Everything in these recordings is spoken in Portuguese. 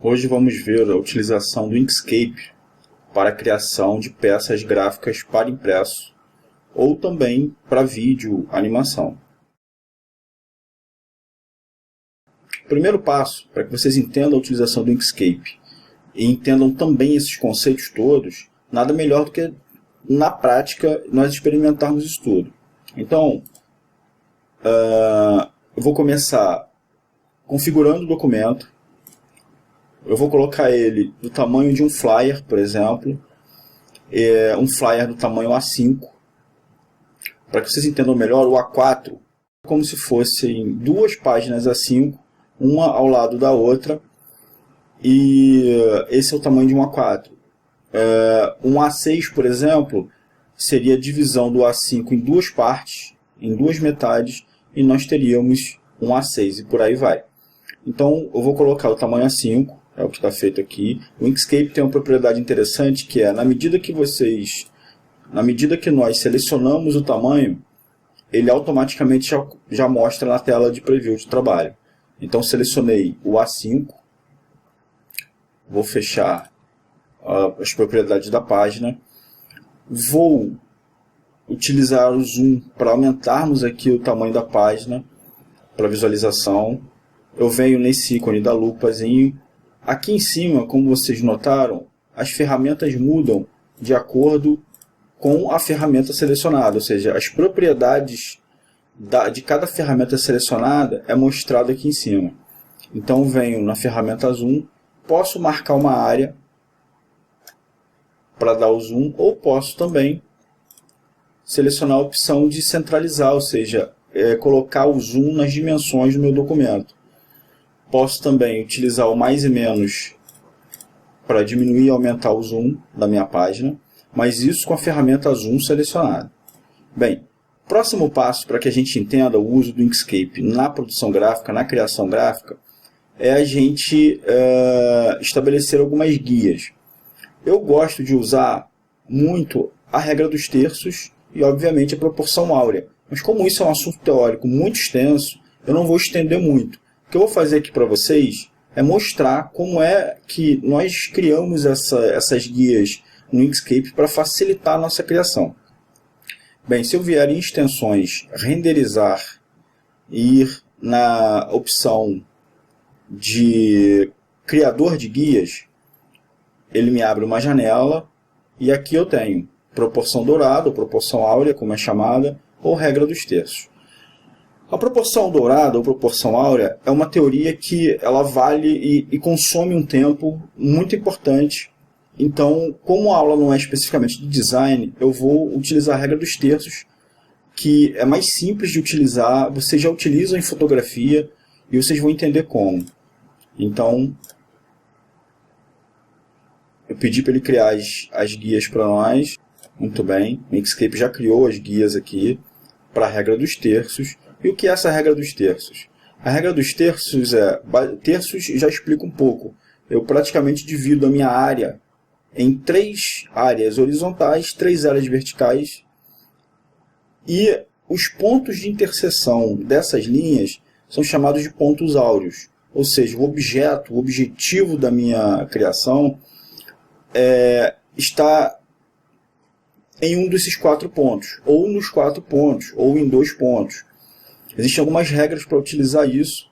Hoje vamos ver a utilização do Inkscape para a criação de peças gráficas para impresso ou também para vídeo, animação. O primeiro passo, para que vocês entendam a utilização do Inkscape e entendam também esses conceitos todos, nada melhor do que, na prática, nós experimentarmos isso tudo. Então, eu vou começar configurando o documento. Eu vou colocar ele do tamanho de um flyer, por exemplo, um flyer do tamanho A5. Para que vocês entendam melhor, o A4 é como se fossem duas páginas A5, uma ao lado da outra, e esse é o tamanho de um A4. Um A6, por exemplo, seria a divisão do A5 em duas partes, em duas metades, e nós teríamos um A6, e por aí vai. Então, eu vou colocar o tamanho A5, é o que está feito aqui. O Inkscape tem uma propriedade interessante, que é, na medida que nós selecionamos o tamanho, ele automaticamente já mostra na tela de preview de trabalho. Então, selecionei o A5, vou fechar as propriedades da página, vou utilizar o zoom para aumentarmos aqui o tamanho da página, para visualização. Eu venho nesse ícone da lupazinho. Aqui em cima, como vocês notaram, as ferramentas mudam de acordo com a ferramenta selecionada, ou seja, as propriedades de cada ferramenta selecionada é mostrado aqui em cima. Então venho na ferramenta zoom, posso marcar uma área para dar o zoom, ou posso também selecionar a opção de centralizar, ou seja, colocar o zoom nas dimensões do meu documento. Posso também utilizar o mais e menos para diminuir e aumentar o zoom da minha página, mas isso com a ferramenta zoom selecionada. Bem, próximo passo para que a gente entenda o uso do Inkscape na produção gráfica, na criação gráfica, é a gente estabelecer algumas guias. Eu gosto de usar muito a regra dos terços e, obviamente, a proporção áurea. Mas como isso é um assunto teórico muito extenso, eu não vou estender muito. O que eu vou fazer aqui para vocês é mostrar como é que nós criamos essas guias no Inkscape para facilitar a nossa criação. Bem, se eu vier em extensões, renderizar e ir na opção de criador de guias, ele me abre uma janela e aqui eu tenho proporção dourada, ou proporção áurea, como é chamada, ou regra dos terços. A proporção dourada ou proporção áurea é uma teoria que ela vale e consome um tempo muito importante. Então, como a aula não é especificamente de design, eu vou utilizar a regra dos terços, que é mais simples de utilizar, vocês já utilizam em fotografia e vocês vão entender como. Então, eu pedi para ele criar as guias para nós. Muito bem, o Inkscape já criou as guias aqui para a regra dos terços. E o que é essa regra dos terços? A regra dos terços terços já explica um pouco. Eu praticamente divido a minha área em 3 áreas horizontais, 3 áreas verticais. E os pontos de interseção dessas linhas são chamados de pontos áureos. Ou seja, o objetivo da minha criação está em um desses 4 pontos, ou nos 4 pontos, ou em 2 pontos. Existem algumas regras para utilizar isso.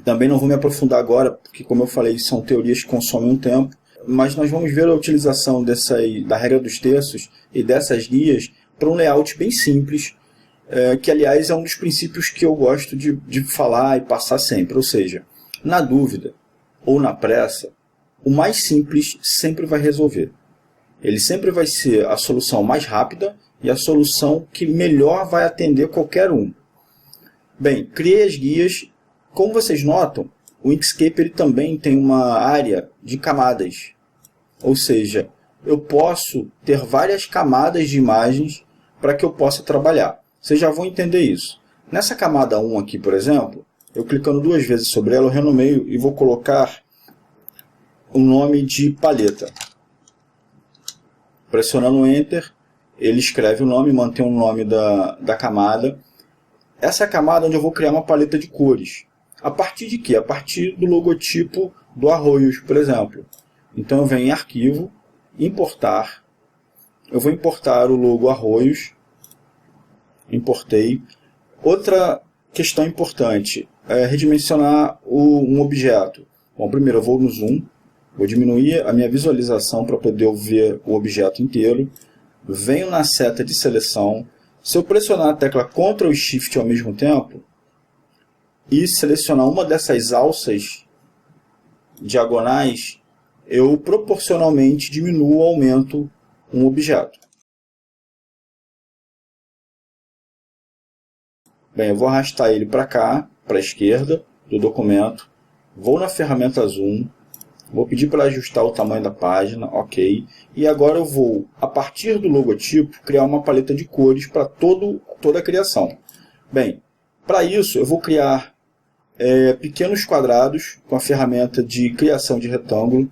Também não vou me aprofundar agora, porque, como eu falei, são teorias que consomem um tempo. Mas nós vamos ver a utilização da regra dos terços e dessas guias para um layout bem simples, que, aliás, é um dos princípios que eu gosto de falar e passar sempre. Ou seja, na dúvida ou na pressa, o mais simples sempre vai resolver. Ele sempre vai ser a solução mais rápida e a solução que melhor vai atender qualquer um. Bem, criei as guias. Como vocês notam, o Inkscape ele também tem uma área de camadas. Ou seja, eu posso ter várias camadas de imagens para que eu possa trabalhar. Vocês já vão entender isso. Nessa camada 1 aqui, por exemplo, eu clicando 2 vezes sobre ela, eu renomeio e vou colocar o nome de paleta. Pressionando Enter, ele escreve o nome, mantém o nome da camada. Essa é a camada onde eu vou criar uma paleta de cores. A partir de quê? A partir do logotipo do Arroios, por exemplo. Então eu venho em Arquivo, Importar. Eu vou importar o logo Arroios. Importei. Outra questão importante é redimensionar um objeto. Bom, primeiro eu vou no Zoom. Vou diminuir a minha visualização para poder ver o objeto inteiro. Venho na seta de seleção. Se eu pressionar a tecla Ctrl e Shift ao mesmo tempo e selecionar uma dessas alças diagonais, eu proporcionalmente diminuo ou aumento um objeto. Bem, eu vou arrastar ele para cá, para a esquerda do documento. Vou na ferramenta Zoom. Vou pedir para ajustar o tamanho da página, ok. E agora eu vou, a partir do logotipo, criar uma paleta de cores para toda a criação. Bem, para isso eu vou criar pequenos quadrados com a ferramenta de criação de retângulo.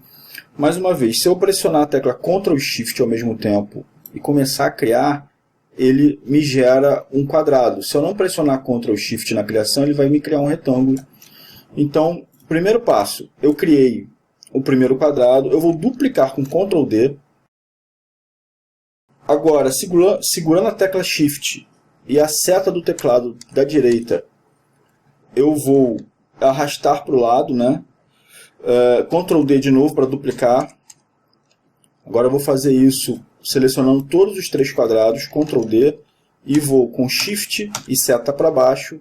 Mais uma vez, se eu pressionar a tecla Ctrl e Shift ao mesmo tempo e começar a criar, ele me gera um quadrado. Se eu não pressionar Ctrl e Shift na criação, ele vai me criar um retângulo. Então, primeiro passo, eu criei o primeiro quadrado, eu vou duplicar com Ctrl D. Agora, segurando a tecla Shift e a seta do teclado da direita, eu vou arrastar para o lado, né? Ctrl D de novo para duplicar. Agora eu vou fazer isso selecionando todos os três quadrados, Ctrl D, e vou com Shift e seta para baixo,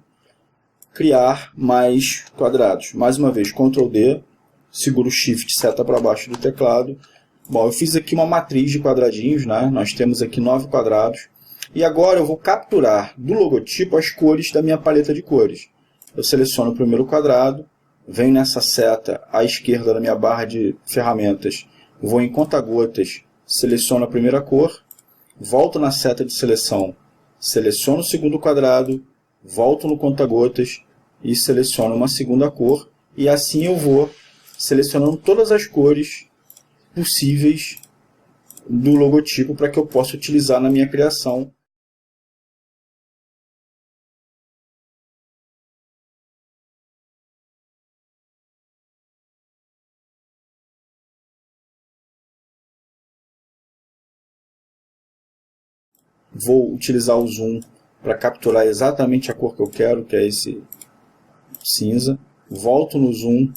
criar mais quadrados. Mais uma vez, Ctrl D, seguro o Shift e seta para baixo do teclado. Bom, eu fiz aqui uma matriz de quadradinhos, né? Nós temos aqui 9 quadrados. E agora eu vou capturar do logotipo as cores da minha paleta de cores. Eu seleciono o primeiro quadrado, venho nessa seta à esquerda da minha barra de ferramentas, vou em conta-gotas, seleciono a primeira cor, volto na seta de seleção, seleciono o segundo quadrado, volto no conta-gotas e seleciono uma segunda cor. E assim eu vou selecionando todas as cores possíveis do logotipo para que eu possa utilizar na minha criação. Vou utilizar o zoom para capturar exatamente a cor que eu quero, que é esse cinza. Volto no zoom.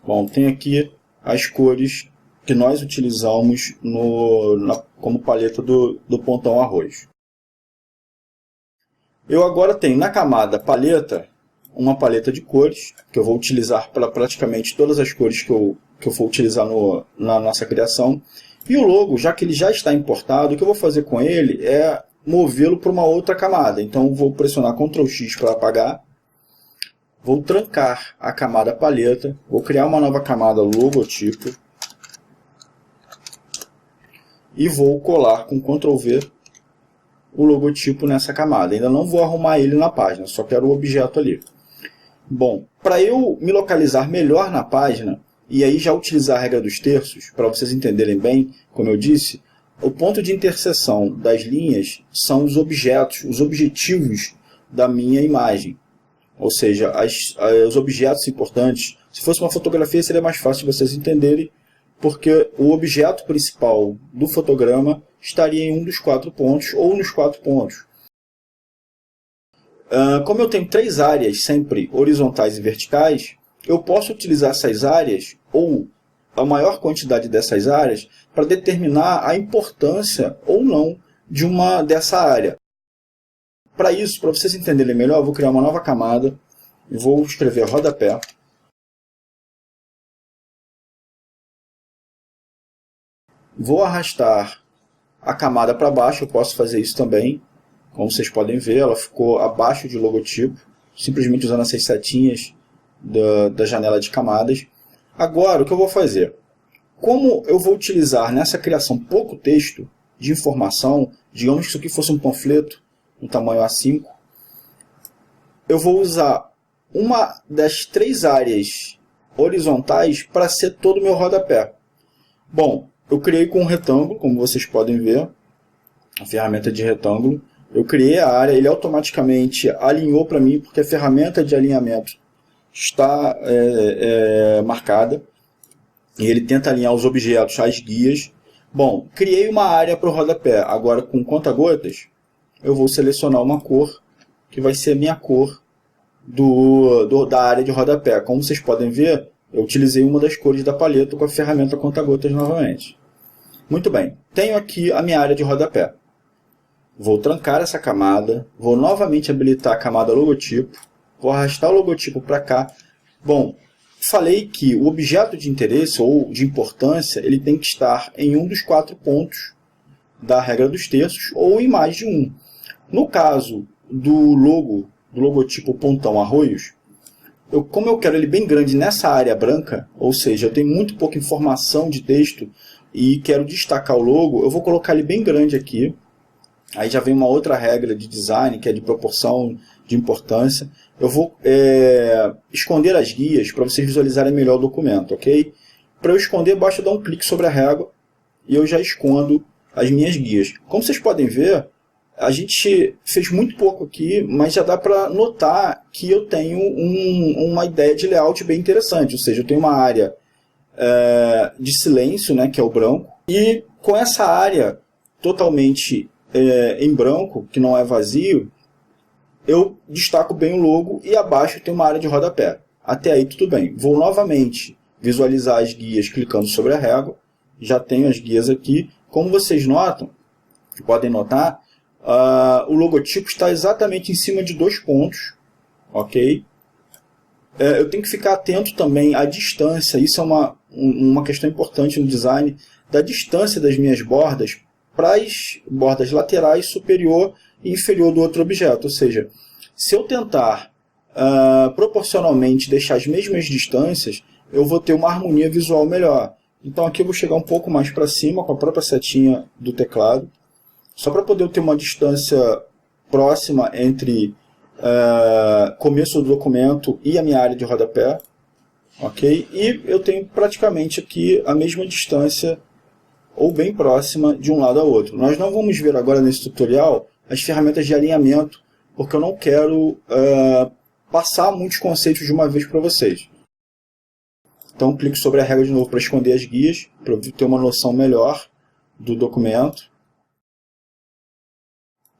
Bom, tem aqui as cores que nós utilizamos como paleta do Pontão Arroios. Eu agora tenho na camada paleta, uma paleta de cores, que eu vou utilizar para praticamente todas as cores que eu for utilizar na nossa criação. E o logo, já que ele já está importado, o que eu vou fazer com ele é movê-lo para uma outra camada. Então vou pressionar Ctrl X para apagar. Vou trancar a camada paleta, vou criar uma nova camada logotipo e vou colar com Ctrl V o logotipo nessa camada. Ainda não vou arrumar ele na página, só quero o objeto ali. Bom, para eu me localizar melhor na página e aí já utilizar a regra dos terços, para vocês entenderem bem, como eu disse, o ponto de interseção das linhas são os objetos, os objetivos da minha imagem. Ou seja, os objetos importantes. Se fosse uma fotografia seria mais fácil de vocês entenderem, porque o objeto principal do fotograma estaria em um dos 4 pontos ou nos 4 pontos. Como eu tenho 3 áreas sempre horizontais e verticais, eu posso utilizar essas áreas ou a maior quantidade dessas áreas para determinar a importância ou não dessa área. Para isso, para vocês entenderem melhor, eu vou criar uma nova camada e vou escrever rodapé. Vou arrastar a camada para baixo, eu posso fazer isso também. Como vocês podem ver, ela ficou abaixo de logotipo, simplesmente usando essas setinhas da janela de camadas. Agora, o que eu vou fazer? Como eu vou utilizar nessa criação pouco texto de informação, digamos que isso aqui fosse um panfleto, no tamanho A5, eu vou usar uma das 3 áreas horizontais para ser todo o meu rodapé. Bom, eu criei com um retângulo, como vocês podem ver, a ferramenta de retângulo. Eu criei a área, ele automaticamente alinhou para mim, porque a ferramenta de alinhamento está marcada e ele tenta alinhar os objetos às guias. Bom, criei uma área para o rodapé. Agora, com conta-gotas, eu vou selecionar uma cor que vai ser a minha cor da área de rodapé. Como vocês podem ver, eu utilizei uma das cores da paleta com a ferramenta conta-gotas novamente. Muito bem, tenho aqui a minha área de rodapé. Vou trancar essa camada, vou novamente habilitar a camada logotipo, vou arrastar o logotipo para cá. Bom, falei que o objeto de interesse ou de importância ele tem que estar em um dos 4 pontos da regra dos terços ou em mais de um. No caso do logotipo Pontão Arroios, como eu quero ele bem grande nessa área branca, ou seja, eu tenho muito pouca informação de texto e quero destacar o logo, eu vou colocar ele bem grande aqui. Aí já vem uma outra regra de design, que é de proporção de importância. Eu vou esconder as guias para vocês visualizarem melhor o documento, ok? Para eu esconder, basta dar um clique sobre a régua e eu já escondo as minhas guias. Como vocês podem ver, a gente fez muito pouco aqui, mas já dá para notar que eu tenho uma ideia de layout bem interessante. Ou seja, eu tenho uma área de silêncio, né, que é o branco, e com essa área totalmente em branco, que não é vazio, eu destaco bem o logo e abaixo tem uma área de rodapé. Até aí tudo bem. Vou novamente visualizar as guias clicando sobre a régua. Já tenho as guias aqui. Como vocês podem notar, o logotipo está exatamente em cima de 2 pontos. Ok? Eu tenho que ficar atento também à distância. Isso é uma questão importante no design, da distância das minhas bordas para as bordas laterais, superior e inferior do outro objeto. Ou seja, se eu tentar proporcionalmente deixar as mesmas distâncias, eu vou ter uma harmonia visual melhor. Então aqui eu vou chegar um pouco mais para cima com a própria setinha do teclado, só para poder ter uma distância próxima entre começo do documento e a minha área de rodapé. Ok? E eu tenho praticamente aqui a mesma distância ou bem próxima de um lado ao outro. Nós não vamos ver agora nesse tutorial as ferramentas de alinhamento, porque eu não quero passar muitos conceitos de uma vez para vocês. Então clico sobre a regra de novo para esconder as guias, para eu ter uma noção melhor do documento.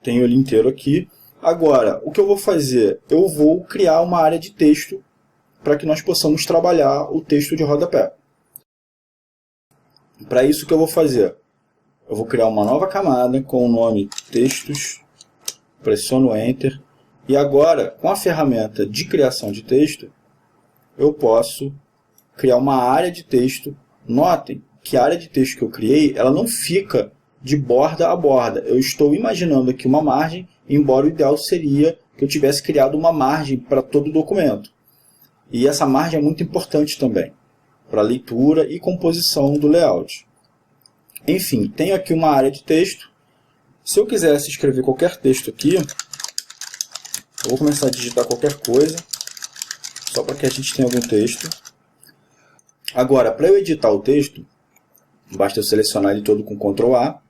Tenho ele inteiro aqui. Agora, o que eu vou fazer? Eu vou criar uma área de texto para que nós possamos trabalhar o texto de rodapé. Para isso, o que eu vou fazer? Eu vou criar uma nova camada com o nome Textos, pressiono Enter, e agora, com a ferramenta de criação de texto, eu posso criar uma área de texto. Notem que a área de texto que eu criei, ela não fica de borda a borda. Eu estou imaginando aqui uma margem, embora o ideal seria que eu tivesse criado uma margem para todo o documento. E essa margem é muito importante também, para leitura e composição do layout. Enfim, tenho aqui uma área de texto. Se eu quisesse escrever qualquer texto aqui, eu vou começar a digitar qualquer coisa, só para que a gente tenha algum texto. Agora, para eu editar o texto, basta eu selecionar ele todo com Ctrl A.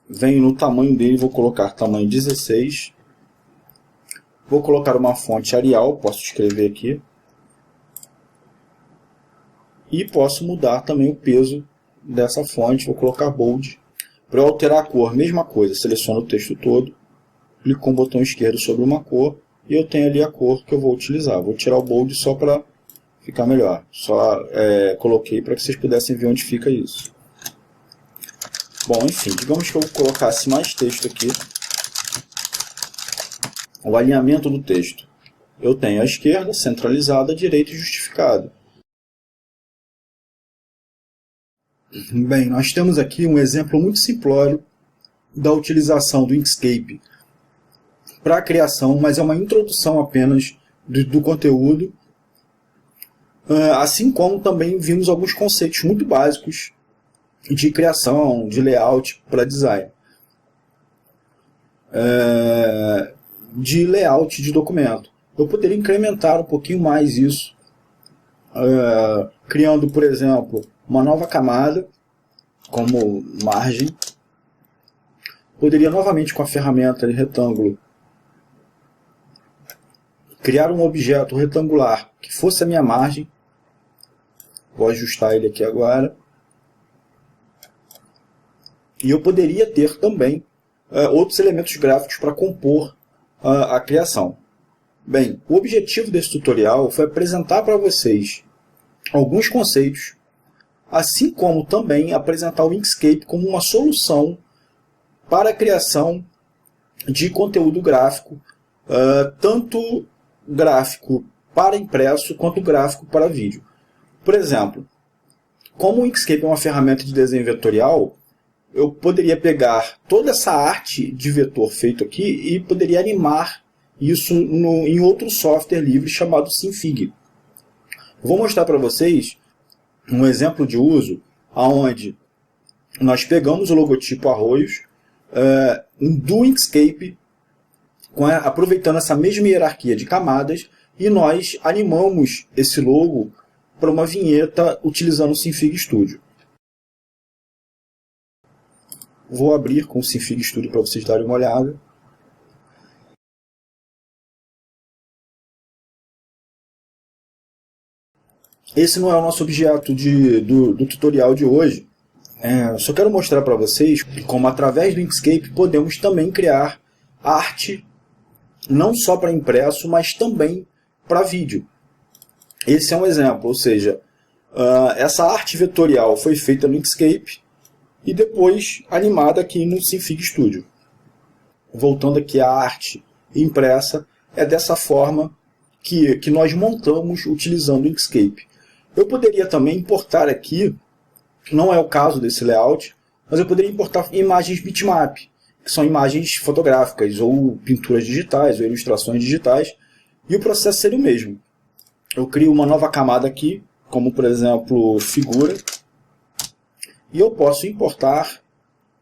Venho no tamanho dele, vou colocar tamanho 16. Vou colocar uma fonte Arial, posso escrever aqui. E posso mudar também o peso dessa fonte, vou colocar bold. Para eu alterar a cor, mesma coisa, seleciono o texto todo, clico com o botão esquerdo sobre uma cor e eu tenho ali a cor que eu vou utilizar. Vou tirar o bold só para ficar melhor. Só coloquei para que vocês pudessem ver onde fica isso. Bom, enfim, digamos que eu colocasse mais texto aqui. O alinhamento do texto. Eu tenho a esquerda, centralizada, a direita e justificado. Bem, nós temos aqui um exemplo muito simplório da utilização do Inkscape para a criação, mas é uma introdução apenas do conteúdo, assim como também vimos alguns conceitos muito básicos de criação, de layout para design, de layout de documento. Eu poderia incrementar um pouquinho mais isso, criando, por exemplo, uma nova camada como margem. Poderia novamente com a ferramenta de retângulo criar um objeto retangular que fosse a minha margem. Vou ajustar ele aqui agora. E eu poderia ter também outros elementos gráficos para compor a criação. Bem, o objetivo desse tutorial foi apresentar para vocês alguns conceitos, assim como também apresentar o Inkscape como uma solução para a criação de conteúdo gráfico, tanto gráfico para impresso quanto gráfico para vídeo. Por exemplo, como o Inkscape é uma ferramenta de desenho vetorial, eu poderia pegar toda essa arte de vetor feito aqui e poderia animar isso em outro software livre chamado Synfig. Vou mostrar para vocês um exemplo de uso onde nós pegamos o logotipo Arroios do Inkscape, aproveitando essa mesma hierarquia de camadas, e nós animamos esse logo para uma vinheta utilizando o Synfig Studio. Vou abrir com o Synfig Studio para vocês darem uma olhada. Esse não é o nosso objeto do tutorial de hoje. Só quero mostrar para vocês como através do Inkscape podemos também criar arte não só para impresso, mas também para vídeo. Esse é um exemplo, ou seja, essa arte vetorial foi feita no Inkscape e depois animada aqui no Synfig Studio. Voltando aqui à arte impressa, é dessa forma que nós montamos utilizando o Inkscape. Eu poderia também importar aqui, não é o caso desse layout, mas eu poderia importar imagens bitmap, que são imagens fotográficas, ou pinturas digitais, ou ilustrações digitais, e o processo seria o mesmo. Eu crio uma nova camada aqui, como por exemplo figura, e eu posso importar,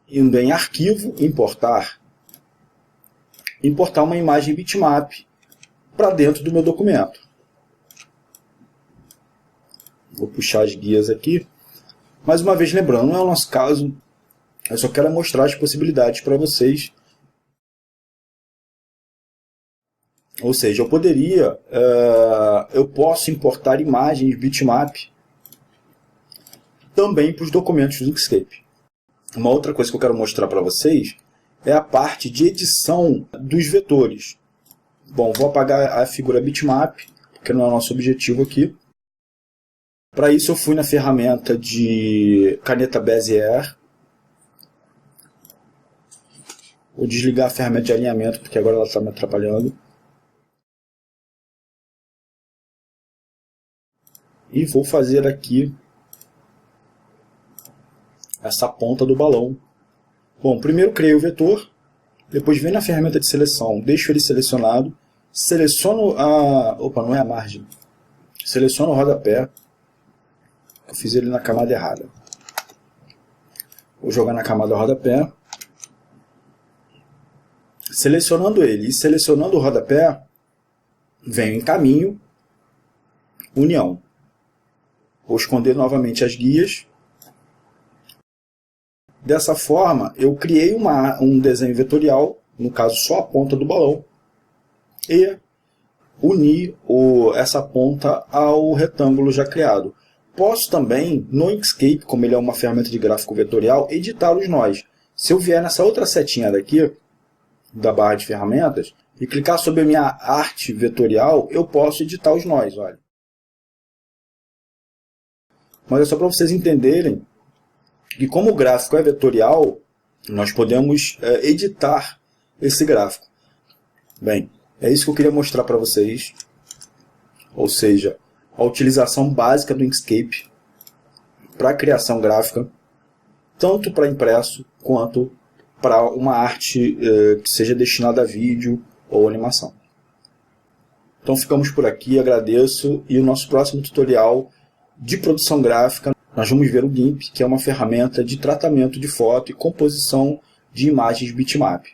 indo em arquivo, importar uma imagem bitmap para dentro do meu documento. Vou puxar as guias aqui. Mais uma vez lembrando, não é o nosso caso, eu só quero mostrar as possibilidades para vocês. Ou seja, eu posso importar imagens bitmap também para os documentos do Inkscape. Uma outra coisa que eu quero mostrar para vocês é a parte de edição dos vetores. Bom, vou apagar a figura bitmap, porque não é o nosso objetivo aqui. Para isso eu fui na ferramenta de caneta Bezier. Vou desligar a ferramenta de alinhamento, porque agora ela está me atrapalhando. E vou fazer aqui essa ponta do balão. Bom, primeiro criei o vetor, depois venho na ferramenta de seleção, deixo ele selecionado, seleciono a... Opa, não é a margem. Seleciono o rodapé. Eu fiz ele na camada errada. Vou jogar na camada rodapé. Selecionando ele e selecionando o rodapé, venho em caminho, união. Vou esconder novamente as guias. Dessa forma, eu criei um desenho vetorial, no caso só a ponta do balão, e uni essa ponta ao retângulo já criado. Posso também, no Inkscape, como ele é uma ferramenta de gráfico vetorial, editar os nós. Se eu vier nessa outra setinha daqui, da barra de ferramentas, e clicar sobre a minha arte vetorial, eu posso editar os nós. Olha. Mas é só para vocês entenderem que como o gráfico é vetorial, nós podemos editar esse gráfico. Bem, é isso que eu queria mostrar para vocês. Ou seja, a utilização básica do Inkscape para a criação gráfica, tanto para impresso quanto para uma arte que seja destinada a vídeo ou animação. Então ficamos por aqui, agradeço, e no nosso próximo tutorial de produção gráfica nós vamos ver o GIMP, que é uma ferramenta de tratamento de foto e composição de imagens bitmap.